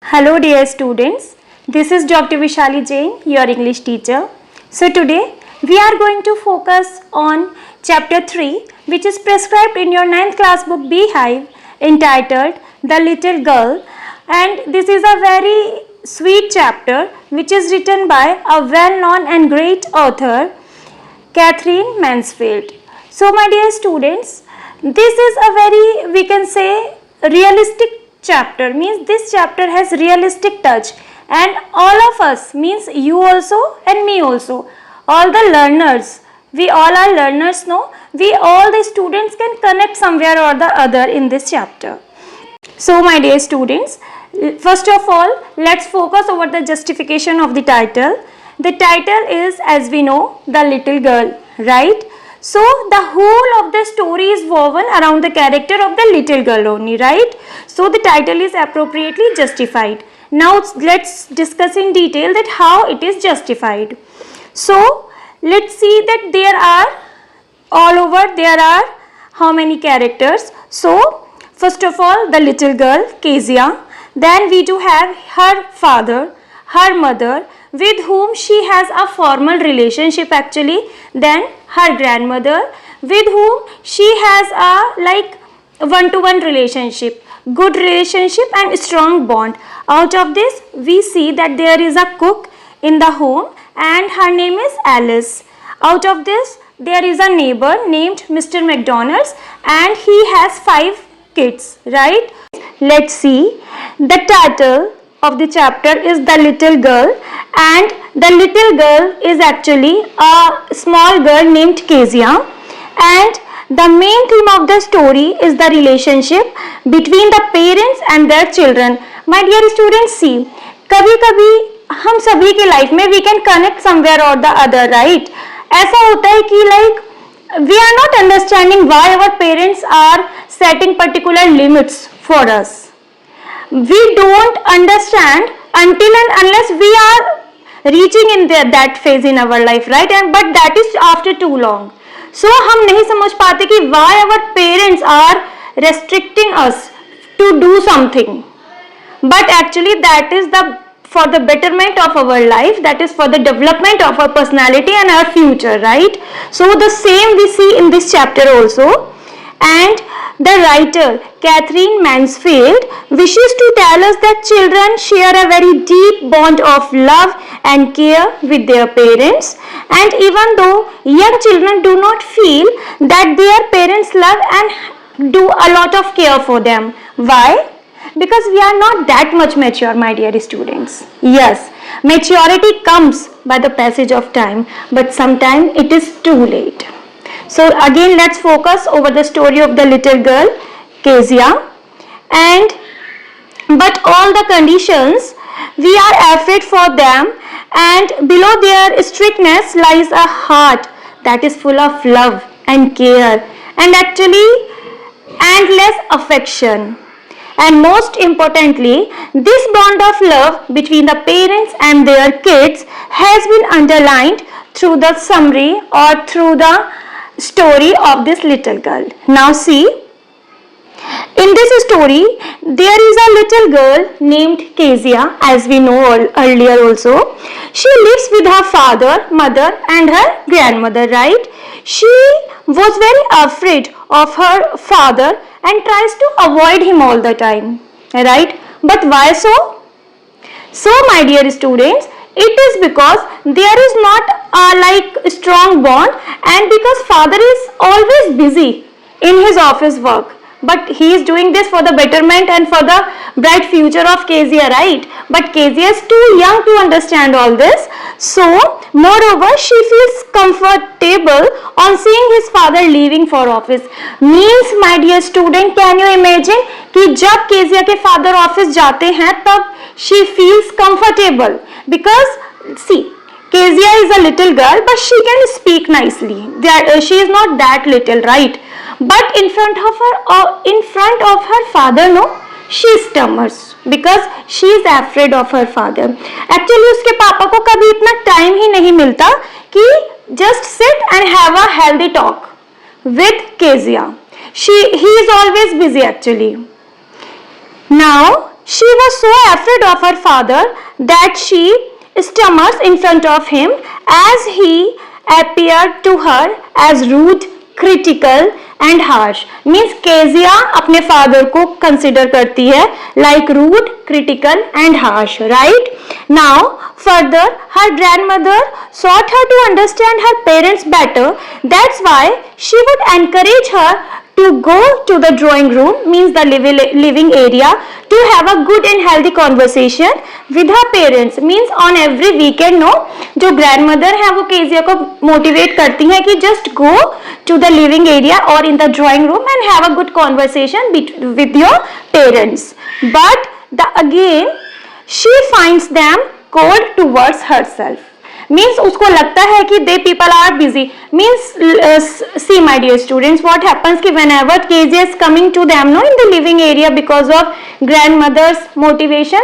Hello dear students, this is Dr. Vishali Jain, your English teacher. So today we are going to focus on chapter 3 which is prescribed in your 9th class book Beehive entitled The Little Girl, and this is a very sweet chapter which is written by a well-known and great author Katherine Mansfield. So my dear students, this is a very, we can say, realistic chapter, means this chapter has realistic touch, and all of us, means you also and me also, all the learners, we all are learners, no, we all the students can connect somewhere or the other in this chapter. So my dear students, first of all let's focus over the justification of the title. The title is, as we know, The Little Girl, right? So the whole of the story is woven around the character of the little girl only, right? So the title is appropriately justified. Now let's discuss in detail that how it is justified. So let's see that there are how many characters. So first of all, the little girl Kezia. Then we do have her father, her mother, with whom she has a formal relationship actually. Then her grandmother, with whom she has a one-to-one relationship, good relationship and strong bond. Out of this we see that there is a cook in the home and her name is Alice. Out of this there is a neighbor named Mr. McDonald's and he has 5 kids, right? Let's see. The title of the chapter is The Little Girl, and the little girl is actually a small girl named Kezia, and the main theme of the story is the relationship between the parents and their children. My dear students, see, कभी कभी हम सभी की life में we can connect somewhere or the other, right? ऐसा होता है कि we are not understanding why our parents are setting particular limits for us. We don't understand until and unless we are reaching in that phase in our life, right? But that is after too long. So हम नहीं समझ पाते कि why our parents are restricting us to do something. But actually that is for the betterment of our life, that is for the development of our personality and our future, right? So the same we see in this chapter also. And the writer Katherine Mansfield wishes to tell us that children share a very deep bond of love and care with their parents, and even though young children do not feel that their parents love and do a lot of care for them. Why? Because we are not that much mature, my dear students. Yes, maturity comes by the passage of time, but sometimes it is too late. So again let's focus over the story of the little girl Kezia. But all the conditions, we are afraid for them, and below their strictness lies a heart that is full of love and care and actually endless affection. And most importantly, this bond of love between the parents and their kids has been underlined through the summary or through the story of this little girl. Now see, in this story there is a little girl named Kezia, as we know earlier also. She lives with her father, mother and her grandmother, right? She was very afraid of her father and tries to avoid him all the time, right? But why so? So my dear students, it is because there is not a strong bond, and because father is always busy in his office work, but he is doing this for the betterment and for the bright future of Kezia, right? But Kezia is too young to understand all this. So moreover she feels comfortable on seeing his father leaving for office. Means my dear student, can you imagine कि जब Kezia के father office जाते हैं तब she feels comfortable, because see, Kezia is a little girl but she can speak nicely. She is not that little, right? But in front of her father, no, she stammers because she is afraid of her father. Actually उसके पापा को कभी इतना time ही नहीं मिलता कि just sit and have a healthy talk with Kezia. He is always busy actually. Now She was so afraid of her father that she stammers in front of him as he appeared to her as rude, critical and harsh. Means Kezia अपने father को consider करती है like rude, critical and harsh, right? Now further, her grandmother sought her to understand her parents better. That's why she would encourage her to go to the drawing room, means the living area, to have a good and healthy conversation with her parents. Means on every weekend, no, जो grandmother है वो Kezia को motivate करती है कि just go to the living area or in the drawing room and have a good conversation with your parents. But again she finds them cold towards herself. Means उसको लगता है कि they people are busy. Means see my dear students, what happens कि whenever Kezia is coming to them, no, in the living area because of grandmother's motivation,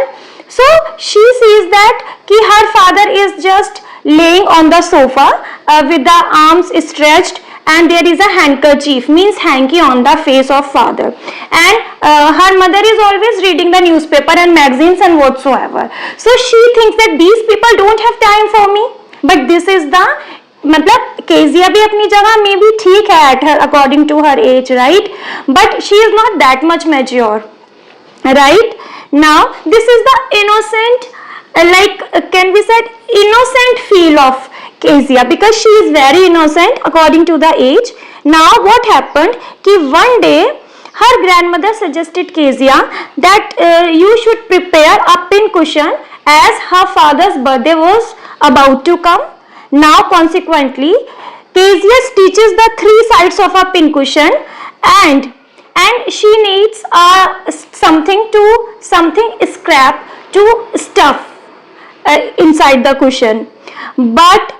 so she sees that कि her father is just laying on the sofa with the arms stretched and there is a handkerchief, means hanky on the face of father, and her mother is always reading the newspaper and magazines and whatsoever. So she thinks that these people don't have time for me, but this is the मतलब Kezia भी अपनी जगह में भी ठीक है at her according to her age, right? But she is not that much mature, right? Now this is the innocent, can be said innocent feel of Kezia because she is very innocent according to the age. Now what happened कि one day her grandmother suggested Kezia that you should prepare a pin cushion as her father's birthday was about to come. Now consequently Kezia stitches the three sides of a pin cushion and she needs something scrap to stuff inside the cushion. But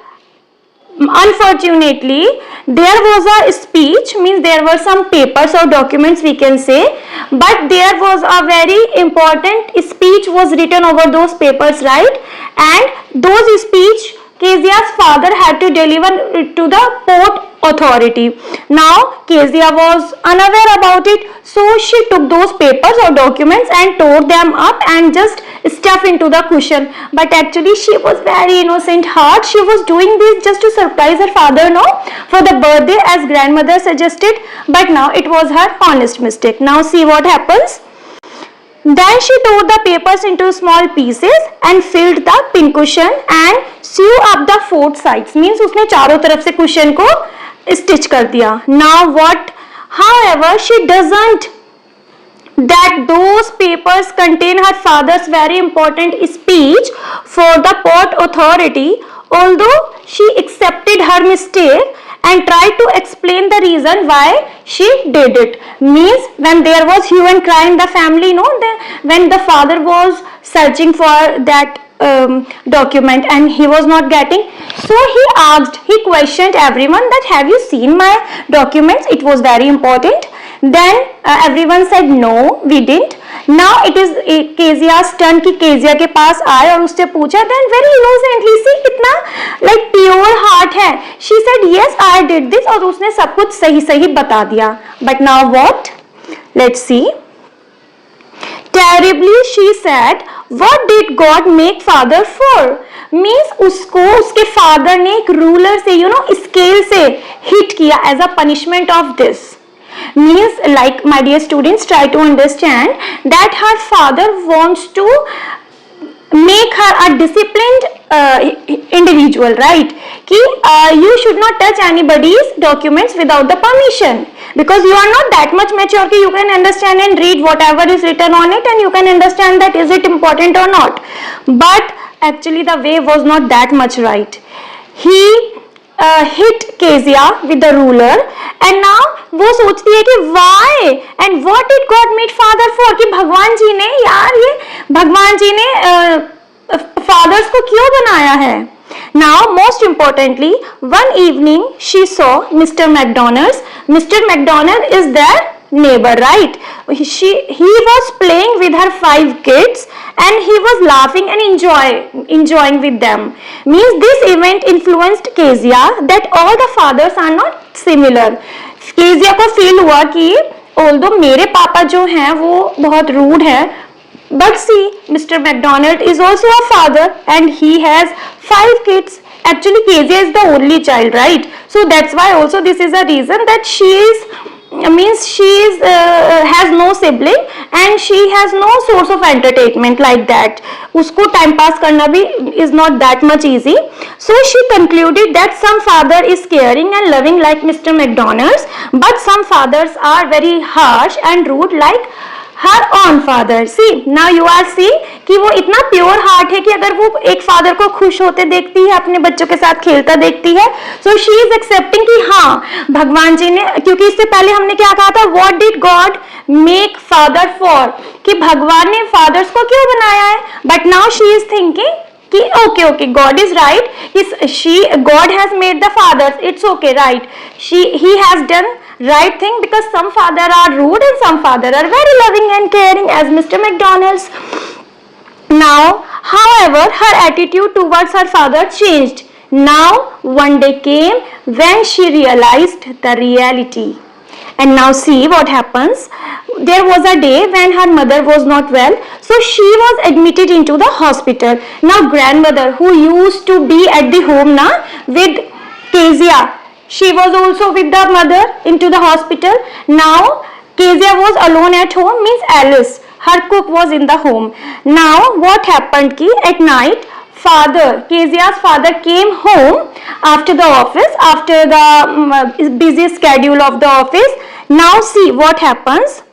unfortunately there was a speech, means there were some papers or documents we can say, but there was a very important speech was written over those papers, right? And those speech Kezia's father had to deliver to the port authority. Now Kezia was unaware about it, so she took those papers or documents and tore them up and just stuffed into the cushion. But actually she was very innocent heart. She was doing this just to surprise her father, no, for the birthday as grandmother suggested, but now it was her honest mistake. Now see what happens. Then she tore the papers into small pieces and filled the pin cushion and sew up the four sides. Means उसने चारों तरफ से cushion को stitch कर दिया. Now what? However, she doesn't that those papers contain her father's very important speech for the port authority. Although she accepted her mistake and tried to explain the reason why she did it. Means when there was hue and cry in the family, no, when the father was searching for that document and he was not getting, so he questioned everyone that have you seen my documents, it was very important. Then everyone said no, we didn't. Now it is Kezia's turn कि Kezia के पास आए और उससे पूछा, then very innocently, see कितना like pure heart है, she said yes I did this और उसने सब कुछ सही सही बता दिया. But now what? Let's see. Terribly she said, what did God make father for? Means उसको उसके father ने एक ruler से scale से hit किया as a punishment of this. Means like my dear students, try to understand that her father wants to make her a disciplined individual, right? कि you should not touch anybody's documents without the permission, because you are not that much mature कि you can understand and read whatever is written on it and you can understand that is it important or not. But actually the way was not that much right. He hit Kezia with the ruler and now वो सोचती है कि why and what did God made father for, कि भगवान जी ने यार ये भगवान जी ने fathers को क्यों बनाया है. Now most importantly, one evening she saw Mr. McDonald. Mr. McDonald is their neighbor, right? He was playing with her 5 kids and he was laughing and enjoying with them. Means this event influenced Kezia that all the fathers are not similar. Kezia को feel हुआ कि although मेरे पापा जो हैं वो बहुत rude है, But see, Mr. McDonald is also a father and he has 5 kids. Actually, Kezia is the only child, right? So that's why also this is a reason that she is has no sibling and she has no source of entertainment like that. Usko time pass karna bhi is not that much easy. So she concluded that some father is caring and loving like Mr. McDonald's, but some fathers are very harsh and rude like her own father. See, now you are see कि वो इतना pure heart है कि अगर वो एक father को खुश होते देखती है, अपने बच्चों के साथ खेलता देखती है, so she is accepting कि हाँ भगवान जी ने, क्योंकि इससे पहले हमने क्या कहा था, what did God make father for, कि भगवान ने फादर्स को क्यों बनाया है, but now she is thinking कि okay, God is right, God has made the fathers, it's okay, right, he has done right thing because some father are rude and some father are very loving and caring as Mr. McDonald's. Now, however, her attitude towards her father changed. Now, one day came when she realized the reality. And now see what happens. There was a day when her mother was not well, so she was admitted into the hospital. Now, grandmother who used to be at the home now with Kezia, she was also with the mother into the hospital. Now, Kezia was alone at home, means Alice, her cook was in the home. Now, what happened ki at night, Kezia's father came home after the office, after the busy schedule of the office. Now, see what happens.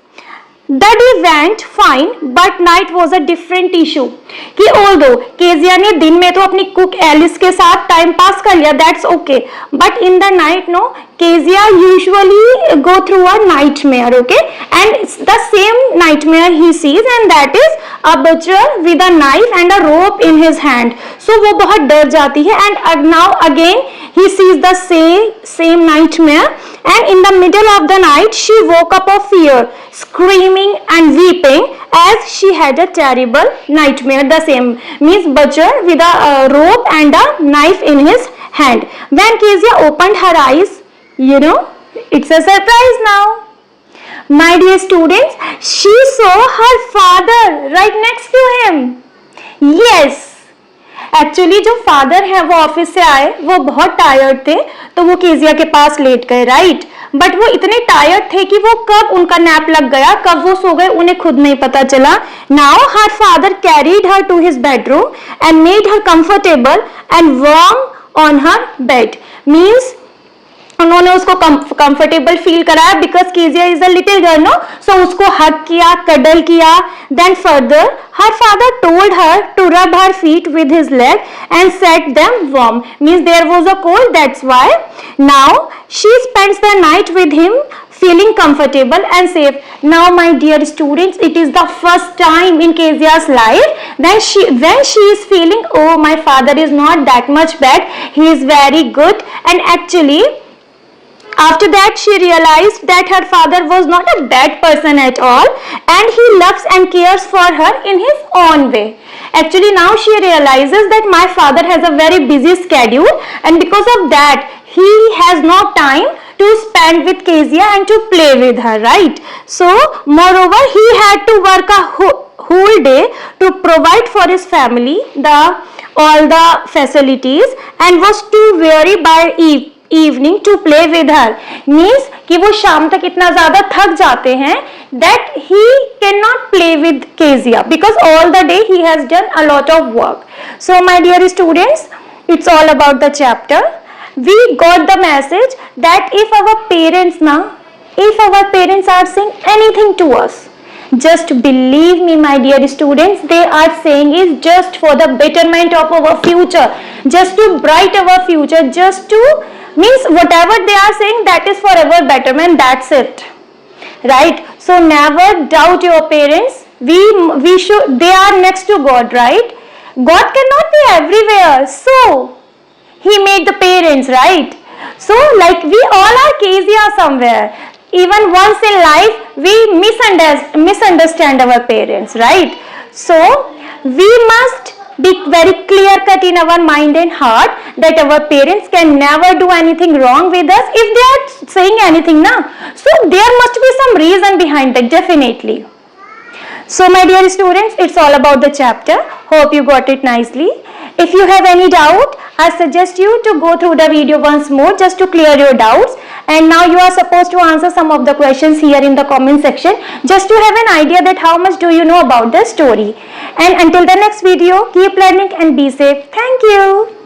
The day went fine, but night was a different issue. कि although Kezia ने दिन में तो अपनी cook Alice के साथ time pass कर लिया, that's okay. But in the night, no, Kezia usually go through a nightmare, okay? And it's the same nightmare he sees, and that is a butcher with a knife and a rope in his hand. So वो बहुत डर जाती है, and now again he sees the same nightmare. And in the middle of the night, she woke up of fear, screaming and weeping as she had a terrible nightmare. The same means butcher with a rope and a knife in his hand. When Kezia opened her eyes, you know, it's a surprise now. My dear students, she saw her father right next to him. Yes. Actually जो father है वो office से आए, वो बहुत tired थे, तो वो केजिया के पास लेट गए, राइट. बट वो इतने टायर्ड थे कि वो कब उनका नैप लग गया, कब वो सो गए, उन्हें खुद नहीं पता चला. Now her father carried her to his bedroom and made her comfortable and warm on her bed. Means उन्होंने उसको कंफर्टेबल फील कराया because Kezia is a little girl, no, so उसको हग किया, कडल किया. Then further her father told her to rub her feet with his leg and set them warm. Means there was a cold, that's why now she spends the night with him feeling comfortable and safe. Now my dear students, it is the first time in Kezia's life when she is feeling, oh, my father is not that much bad, he is very good. And actually after that she realized that her father was not a bad person at all and he loves and cares for her in his own way. Actually now she realizes that my father has a very busy schedule and because of that he has no time to spend with Kezia and to play with her, right? So moreover he had to work a whole day to provide for his family all the facilities and was too weary by evening to play with her. Means कि वो शाम तक इतना ज़्यादा थक जाते हैं that he cannot play with Kezia because all the day he has done a lot of work. So my dear students, it's all about the chapter. We got the message that if our parents are saying anything to us, just believe me, my dear students, they are saying is just for the betterment of our future, just to bright our future, just to means whatever they are saying that is for our betterment, that's it, right? So never doubt your parents. We should, they are next to God, right? God cannot be everywhere, so he made the parents, right? So like we all are Kezia somewhere. Even once in life we misunderstand our parents, right? So we must be very clear cut in our mind and heart that our parents can never do anything wrong with us if they are saying anything now. So there must be some reason behind that, definitely. So my dear students, it's all about the chapter. Hope you got it nicely. If you have any doubt, I suggest you to go through the video once more just to clear your doubts. And now you are supposed to answer some of the questions here in the comment section just to have an idea that how much do you know about the story. And until the next video, keep learning and be safe. Thank you.